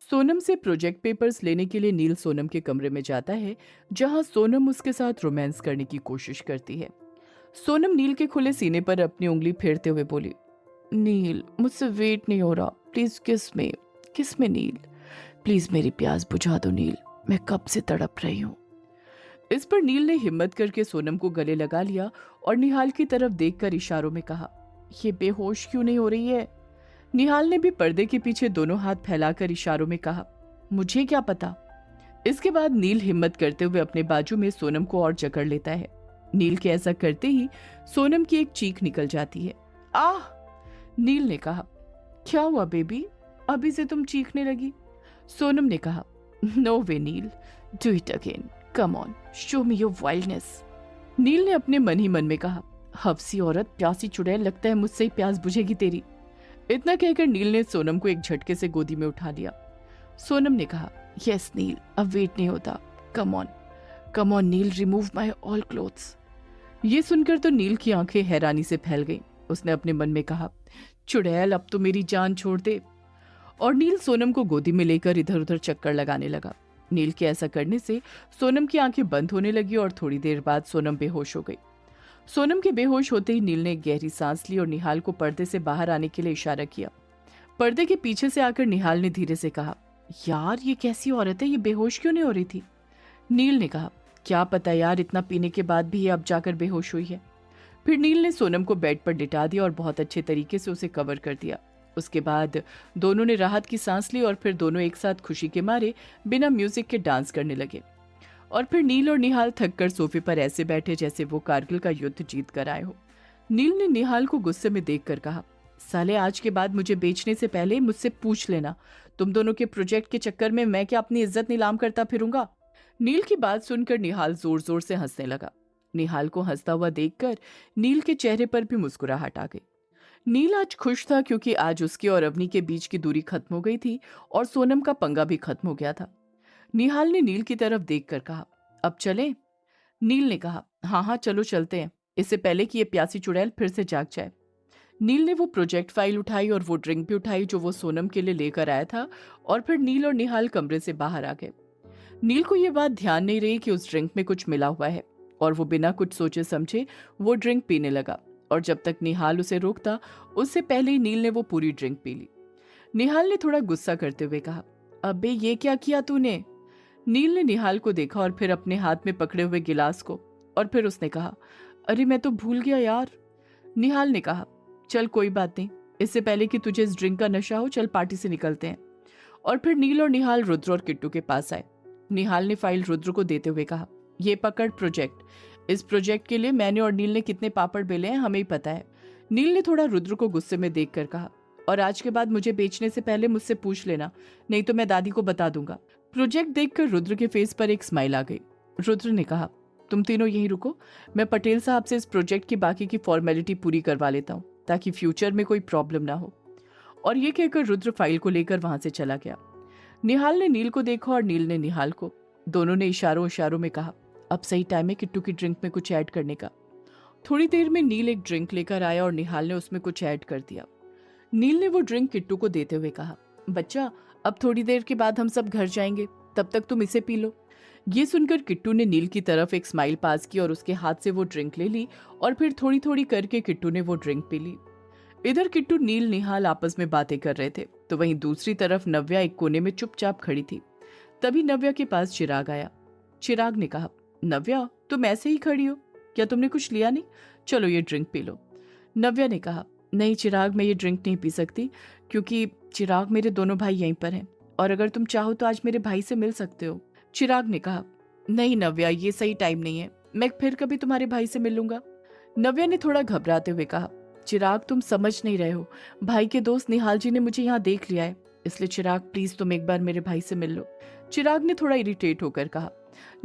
सोनम से project papers लेने के लिए नील सोनम के कमरे में जाता है, जहां सोनम उसके साथ रोमांस करने की कोशिश करती है। सोनम नील के खुले सीने पर अपनी उंगली फेरते हुए बोली, नील मुझसे वेट नहीं हो रहा, प्लीज किस में नील, प्लीज मेरी प्यास बुझा दो नील, मैं कब से तड़प रही हूँ। इस पर नील ने हिम्मत करके सोनम को गले लगा लिया और निहाल की तरफ देखकर इशारों में कहा, ये बेहोश क्यों नहीं हो रही है। निहाल ने भी पर्दे के पीछे दोनों हाथ फैलाकर इशारों में कहा, मुझे क्या पता। इसके बाद नील हिम्मत करते हुए अपने बाजू में सोनम को और जकड़ लेता है। नील के ऐसा करते ही सोनम की एक चीख निकल जाती है। आह! नील ने कहा, क्या हुआ बेबी, अभी से तुम चीखने लगी। सोनम ने कहा, no way Neel, do it again, come on, show me your wildness. Neel ने अपने मन ही मन में कहा, हफ्सी औरत, प्यासी चुड़ैल, लगता है मुझसे ही प्यास बुझेगी तेरी। इतना कहकर नील ने सोनम को एक झटके से गोदी में उठा लिया। सोनम ने कहा, यस नील, अब वेट नहीं होता, come on Neel, remove my all clothes. ये सुनकर तो नील की आंखें हैरानी से फैल गईं। उसने अपने मन में कहा, चुड़ैल, अब तो मेरी जान छोड़ दे। और नील सोनम को गोदी में लेकर इधर उधर चक्कर लगाने लगा। नील के ऐसा करने से सोनम की आंखें बंद होने लगी और थोड़ी देर बाद सोनम बेहोश हो गई। सोनम के बेहोश होते ही नील ने एक गहरी सांस ली और निहाल को पर्दे से बाहर आने के लिए इशारा किया। पर्दे के पीछे से आकर निहाल ने धीरे से कहा, यार ये कैसी औरत है, ये बेहोश क्यों नहीं हो रही थी। नील ने कहा, क्या पता यार, इतना पीने के बाद भी ये अब जाकर बेहोश हुई है। फिर नील ने सोनम को बेड पर लिटा दिया और बहुत अच्छे तरीके से उसे कवर कर दिया। उसके बाद दोनों ने राहत की सांस ली और फिर दोनों एक साथ खुशी के मारे बिना म्यूजिक के डांस करने लगे। और फिर नील और निहाल थककर सोफे पर ऐसे बैठे जैसे वो कारगिल का युद्ध जीत कर आए हो। नील ने निहाल को गुस्से में देखकर कहा, साले, आज के बाद मुझे बेचने से पहले मुझसे पूछ लेना, तुम दोनों के प्रोजेक्ट के चक्कर में मैं क्या अपनी इज्जत नीलाम करता फिरूंगा। नील की बात सुनकर निहाल जोर जोर से हंसने लगा। निहाल को हंसता हुआ देखकर नील के चेहरे पर भी मुस्कुराहट आ गई। नील आज खुश था क्योंकि आज उसके और अवनी के बीच की दूरी खत्म हो गई थी और सोनम का पंगा भी खत्म हो गया था। निहाल ने नील की तरफ देखकर कहा, अब चलें? नील ने कहा, हाँ हाँ चलो चलते हैं, इससे पहले कि ये प्यासी चुड़ैल फिर से जाग जाए। नील ने वो प्रोजेक्ट फाइल उठाई और वो ड्रिंक भी उठाई जो वो सोनम के लिए लेकर आया था, और फिर नील और निहाल कमरे से बाहर आ गए। नील को ये बात ध्यान नहीं रही कि उस ड्रिंक में कुछ मिला हुआ है, और वो बिना कुछ सोचे समझे वो ड्रिंक पीने लगा। और जब तक निहाल उसे रोकता, उससे पहले ही नील ने वो पूरी ड्रिंक पी ली। निहाल ने थोड़ा गुस्सा करते हुए कहा, अबे ये क्या किया तूने। नील ने निहाल को देखा और फिर अपने हाथ में पकड़े हुए गिलास को, और फिर उसने कहा, अरे मैं तो भूल गया यार। निहाल ने कहा, चल कोई बात नहीं, इससे पहले कि तुझे इस ड्रिंक का नशा हो, चल पार्टी से निकलते हैं। और फिर नील और निहाल रुद्र और किट्टू के पास आए। निहाल ने फाइल रुद्र को देते हुए कहा, ये पकड़ प्रोजेक्ट, इस प्रोजेक्ट के लिए मैंने और नील ने कितने पापड़ बेले हैं हमें ही पता है। नील ने थोड़ा रुद्र को गुस्से में देखकर कहा, और आज के बाद मुझे बेचने से पहले मुझसे पूछ लेना, नहीं तो मैं दादी को बता दूंगा। प्रोजेक्ट देखकर रुद्र के फेस पर एक स्माइल आ गई। रुद्र ने कहा, तुम तीनों यहीं रुको, मैं पटेल साहब से इस प्रोजेक्ट की बाकी की फॉर्मेलिटी पूरी करवा लेता हूँ ताकि फ्यूचर में कोई प्रॉब्लम ना हो। और ये कहकर रुद्र फाइल को लेकर वहां से चला गया। निहाल ने नील को देखा और नील ने निहाल को। दोनों ने इशारों इशारों में कहा, अब सही टाइम है किट्टू की ड्रिंक में कुछ ऐड करने का। थोड़ी देर में नील एक ड्रिंक लेकर आया और निहाल ने उसमें कुछ ऐड कर दिया। नील ने वो ड्रिंक किट्टू को देते हुए कहा, बच्चा, अब थोड़ी देर के बाद हम सब घर जाएंगे, तब तक तुम इसे पी लो। ये सुनकर किट्टू ने नील की तरफ एक स्माइल पास की और उसके हाथ से वो ड्रिंक ले ली, और फिर थोड़ी थोड़ी करके किट्टू ने वो ड्रिंक पी ली। इधर किट्टू नील निहाल आपस में बातें कर रहे थे, तो वहीं दूसरी तरफ नव्या एक कोने में चुपचाप खड़ी थी। तभी नव्या के पास चिराग आया। चिराग ने कहा, नव्या, तुम ऐसे ही खड़ी हो, क्या तुमने कुछ लिया नहीं? चलो ये ड्रिंक पी लो। नव्या ने कहा, नहीं चिराग, मैं ये ड्रिंक नहीं पी सकती, क्योंकि चिराग, मेरे दोनों भाई यहीं पर हैं, और अगर तुम चाहो तो आज मेरे भाई से मिल सकते हो। चिराग ने कहा, नहीं नव्या, ये सही टाइम नहीं है, मैं फिर कभी तुम्हारे भाई से मिल लूंगा। नव्या ने थोड़ा घबराते हुए कहा, चिराग, तुम समझ नहीं रहे हो, भाई के दोस्त निहाल जी ने मुझे यहाँ देख लिया है, इसलिए चिराग प्लीज तुम एक बार मेरे भाई से मिल लो। चिराग ने थोड़ा इरिटेट होकर कहा,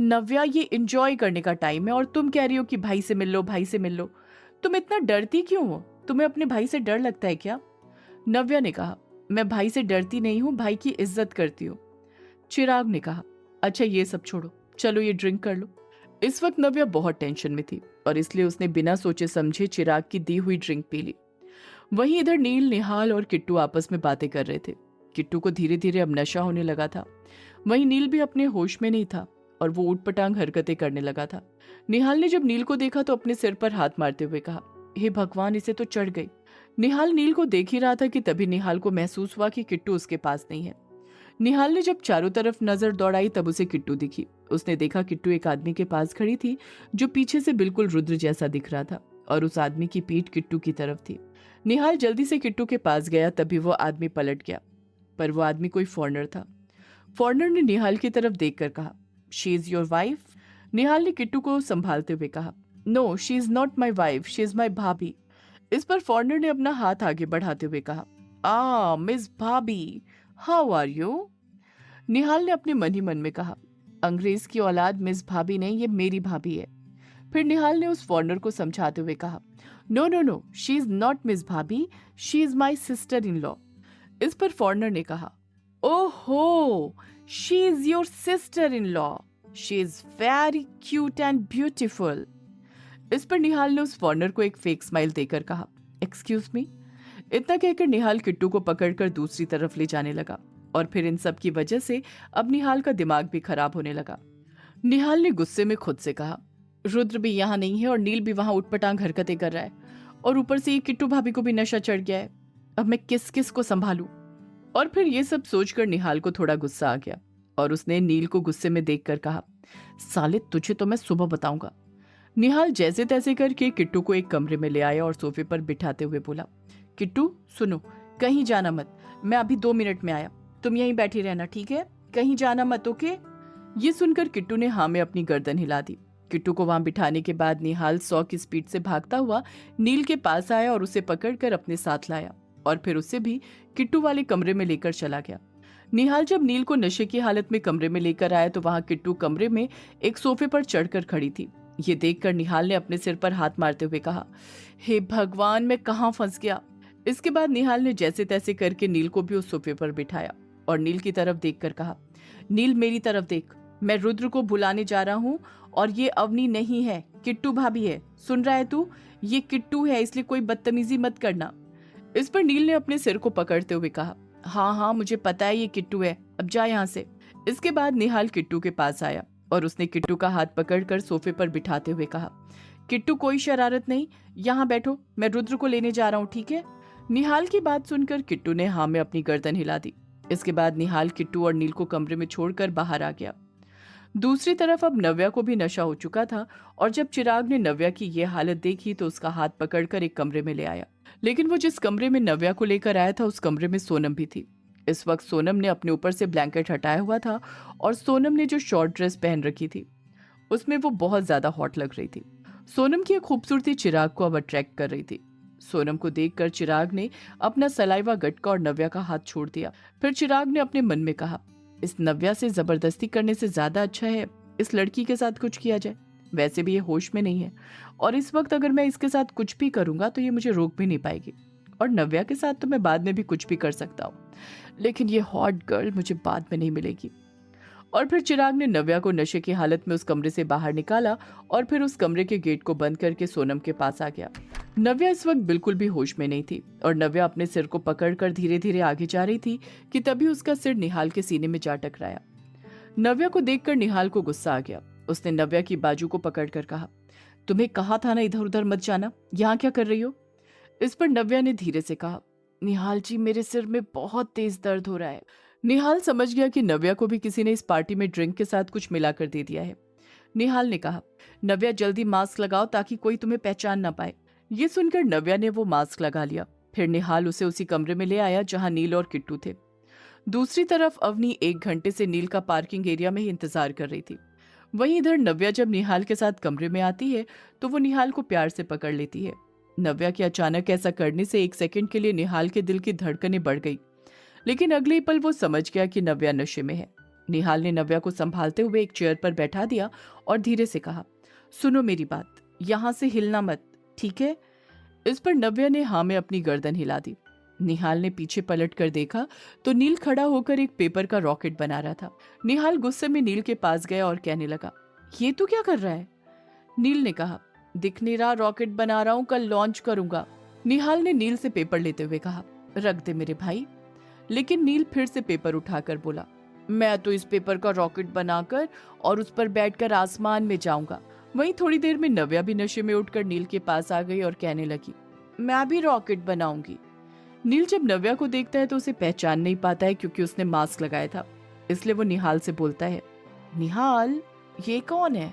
नव्या, ये एंजॉय करने का टाइम है और तुम कह रही हो कि भाई से मिल लो, भाई से मिल लो। तुम इतना डरती क्यों हो? तुम्हें अपने भाई से डर लगता है क्या? नव्या ने कहा, मैं भाई से डरती नहीं हूँ, भाई की इज्जत करती हूँ। चिराग ने कहा, अच्छा ये सब छोड़ो, चलो ये ड्रिंक कर लो। इस वक्त नव्या बहुत टेंशन में थी और इसलिए उसने बिना सोचे समझे चिराग की दी हुई ड्रिंक पी ली। वहीं इधर नील, निहाल और किट्टू आपस में बातें कर रहे थे। किट्टू को धीरे धीरे अब नशा होने लगा था। वहीं नील भी अपने होश में नहीं था और वो ऊटपटांग हरकतें करने लगा था। निहाल ने जब नील को देखा तो अपने सिर पर हाथ मारते हुए कहा, हे भगवान, इसे तो चढ़ गई। निहाल नील को देख ही रहा था कि तभी निहाल को महसूस हुआ कि किट्टू उसके पास नहीं है। निहाल ने जब चारों तरफ नजर दौड़ाई तब उसे किट्टू दिखी। उसने देखा किट्टू एक आदमी के पास खड़ी थी जो पीछे से बिल्कुल रुद्र जैसा दिख रहा था और उस आदमी की पीठ किट्टू की तरफ थी। निहाल जल्दी से किट्टू के पास गया, तभी वो आदमी पलट गया, पर वो आदमी कोई फॉरेनर था। फॉरेनर ने निहाल की तरफ देखकर कहा, she is your wife? Nihal ने किट्टू को संभालते हुए कहा, no, she is not my wife, she is my bhabhi. इस पर फॉरेनर ने अपना हाथ आगे बढ़ाते हुए कहा, मिस भाभी, हाउ आर यू? निहाल ने अपने मन ही मन में कहा, अंग्रेज की औलाद मिस भाभी नहीं, ये मेरी भाभी है। फिर निहाल ने उस फॉरेनर को समझाते हुए कहा, no no no, she is not miss bhabhi, she is my sister in law. इस पर फॉरेनर ने कहा, ओहो, she is your sister in law, she is very cute and beautiful. इस पर निहाल ने उस फॉरेनर को एक फेक स्माइल देकर कहा, एक्सक्यूज मी। इतना कहकर निहाल किट्टू को पकड़कर दूसरी तरफ ले जाने लगा और फिर इन सब की वजह से अब निहाल का दिमाग भी खराब होने लगा। निहाल ने गुस्से में खुद से कहा, रुद्र भी यहाँ नहीं है और नील भी वहां उटपटांग हरकतें कर रहा है और ऊपर से ये किट्टू भाभी को भी नशा चढ़ गया है। अब मैं किस किस को संभालूं? और फिर ये सब सोचकर निहाल को थोड़ा गुस्सा आ गया और उसने नील को गुस्से में देखकर कहा, साले तुझे तो मैं सुबह बताऊंगा। निहाल जैसे तैसे करके किट्टू को एक कमरे में ले आया और सोफे पर बिठाते हुए बोला, किट्टू सुनो, कहीं जाना मत, मैं अभी 2 मिनट में आया, तुम यहीं बैठी रहना, ठीक है? कहीं जाना मत, ओके? ये सुनकर किट्टू ने हाँ में अपनी गर्दन हिला दी। किट्टू को वहां बिठाने के बाद निहाल 100 की स्पीड से भागता हुआ नील के पास आया और उसे पकड़कर अपने साथ लाया और फिर उसे भी किट्टू वाले कमरे में लेकर चला गया। निहाल जब नील को नशे की हालत में कमरे में लेकर आया तो वहां किट्टू कमरे में एक सोफे पर चढ़कर खड़ी थी। ये देखकर निहाल ने अपने सिर पर हाथ मारते हुए कहा, हे भगवान, मैं कहाँ फंस गया। इसके बाद निहाल ने जैसे तैसे करके नील को भी उस सोफे पर बिठाया और नील की तरफ देखकर कहा, नील मेरी तरफ देख, मैं रुद्र को बुलाने जा रहा हूँ और ये अवनी नहीं है, किट्टू भाभी है, सुन रहा है तू? ये किट्टू है, इसलिए कोई बदतमीजी मत करना। इस पर नील ने अपने सिर को पकड़ते हुए कहा, हाँ हाँ मुझे पता है ये किट्टू है, अब जा यहाँ से। इसके बाद निहाल किट्टू के पास आया और उसने किट्टू का हाथ पकड़कर सोफे पर बिठाते हुए कहा, किट्टू कोई शरारत नहीं, यहाँ बैठो, मैं रुद्र को लेने जा रहा हूँ, ठीक है? निहाल की बात सुनकर किट्टू ने हाँ में अपनी गर्दन हिला दी। इसके बाद निहाल किट्टू और नील को कमरे में छोड़कर बाहर आ गया। दूसरी तरफ अब नव्या को भी नशा हो चुका था और जब चिराग ने नव्या की ये हालत देखी तो उसका हाथ पकड़कर एक कमरे में ले आया। लेकिन वो जिस कमरे में नव्या को लेकर आया था उस कमरे में सोनम भी थी। इस वक्त सोनम ने अपने ऊपर से ब्लैंकेट हटाया हुआ था और सोनम ने जो शॉर्ट ड्रेस पहन रखी थी उसमें वो बहुत ज्यादा हॉट लग रही थी। सोनम की खूबसूरती चिराग को अब अट्रैक्ट कर रही थी। सोनम को देखकर चिराग ने अपना सलाइवा गटका और नव्या का हाथ छोड़ दिया। फिर चिराग ने अपने मन में कहा, इस नव्या से जबरदस्ती करने से ज्यादा अच्छा है इस लड़की के साथ कुछ किया जाए। वैसे भी ये होश में नहीं है और इस वक्त अगर मैं इसके साथ कुछ भी करूंगा तो ये मुझे रोक भी नहीं पाएगी और नव्या के साथ तो मैं बाद में भी कुछ भी कर सकता हूँ, लेकिन ये हॉट गर्ल मुझे बाद में नहीं मिलेगी। और फिर चिराग ने नव्या को नशे की हालत में उस कमरे से बाहर निकाला और फिर उस कमरे के गेट को बंद करके सोनम के पास आ गया। नव्या इस वक्त बिल्कुल भी होश में नहीं थी और नव्या अपने सिर को पकड़कर धीरे धीरे आगे जा रही थी कि तभी उसका सिर निहाल के सीने में जा टकराया। नव्या को देखकर निहाल को गुस्सा आ गया। उसने नव्या की बाजू को पकड़कर कहा, तुम्हें कहा था ना इधर उधर मत जाना, यहाँ क्या कर रही हो? इस पर नव्या ने धीरे से कहा, निहाल जी मेरे सिर में बहुत तेज दर्द हो रहा है। निहाल समझ गया कि नव्या को भी किसी ने इस पार्टी में ड्रिंक के साथ कुछ मिलाकर दे दिया है। निहाल ने कहा, नव्या जल्दी मास्क लगाओ ताकि कोई तुम्हें पहचान ना पाए। ये सुनकर नव्या ने वो मास्क लगा लिया। फिर निहाल उसे उसी कमरे में ले आया जहां नील और किट्टू थे। दूसरी तरफ अवनी 1 घंटे से नील का पार्किंग एरिया में ही इंतजार कर रही थी। वहीं इधर नव्या जब निहाल के साथ कमरे में आती है तो वो निहाल को प्यार से पकड़ लेती है। नव्या के अचानक ऐसा करने से 1 सेकंड के लिए निहाल के दिल की धड़कनें बढ़ गई, लेकिन अगले पल वो समझ गया कि नव्या नशे में है। निहाल ने नव्या को संभालते हुए एक चेयर पर बैठा दिया और धीरे से कहा, सुनो मेरी बात, यहाँ से हिलना मत, ठीक है? इस पर नव्या ने हाँ में अपनी गर्दन हिला दी। निहाल ने पीछे पलट कर देखा तो नील खड़ा होकर एक पेपर का रॉकेट बना रहा था। निहाल गुस्से में नील के पास गया और कहने लगा, ये तू क्या कर रहा है? नील ने कहा, दिख नहीं रहा रॉकेट बना रहा हूँ, कल लॉन्च करूंगा। निहाल ने नील से पेपर लेते हुए कहा, रख दे मेरे भाई। लेकिन नील फिर से पेपर उठाकर बोला, मैं तो इस पेपर का रॉकेट बनाकर और उस पर बैठकर आसमान में जाऊंगा। वहीं थोड़ी देर में नव्या भी नशे में उठकर नील के पास आ गई और कहने लगी, मैं भी रॉकेट बनाऊंगी। नील जब नव्या को देखता है तो उसे पहचान नहीं पाता है, क्योंकि उसने मास्क लगाया था। इसलिए वो निहाल से बोलता है, निहाल, ये कौन है?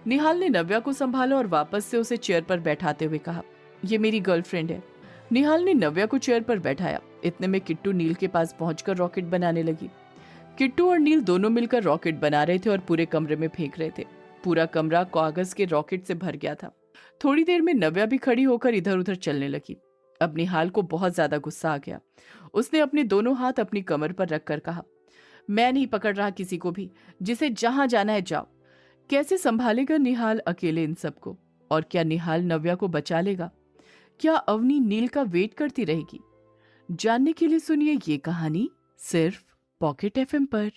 निहाल ने नव्या को संभाला और वापस से उसे चेयर पर बैठाते हुए कहा, ये मेरी गर्लफ्रेंड है। निहाल ने नव्या को चेयर पर बैठाया। इतने में किट्टू नील के पास पहुंचकर रॉकेट बनाने लगी। किट्टू और नील दोनों मिलकर रॉकेट बना रहे थे और पूरे कमरे में फेंक रहे थे। पूरा कमरा कागज के रॉकेट से भर गया था। थोड़ी देर में नव्या भी खड़ी होकर इधर उधर चलने लगी। अब निहाल को बहुत ज्यादा गुस्सा आ गया। उसने अपने दोनों हाथ अपनी कमर पर रखकर कहा, मैं नहीं पकड़ रहा किसी को भी, जिसे जहां जाना है जाओ। कैसे संभालेगा निहाल अकेले इन सबको? और क्या निहाल नव्या को बचा लेगा? क्या अवनी नील का वेट करती रहेगी? जानने के लिए सुनिए ये कहानी सिर्फ पॉकेट एफएम पर।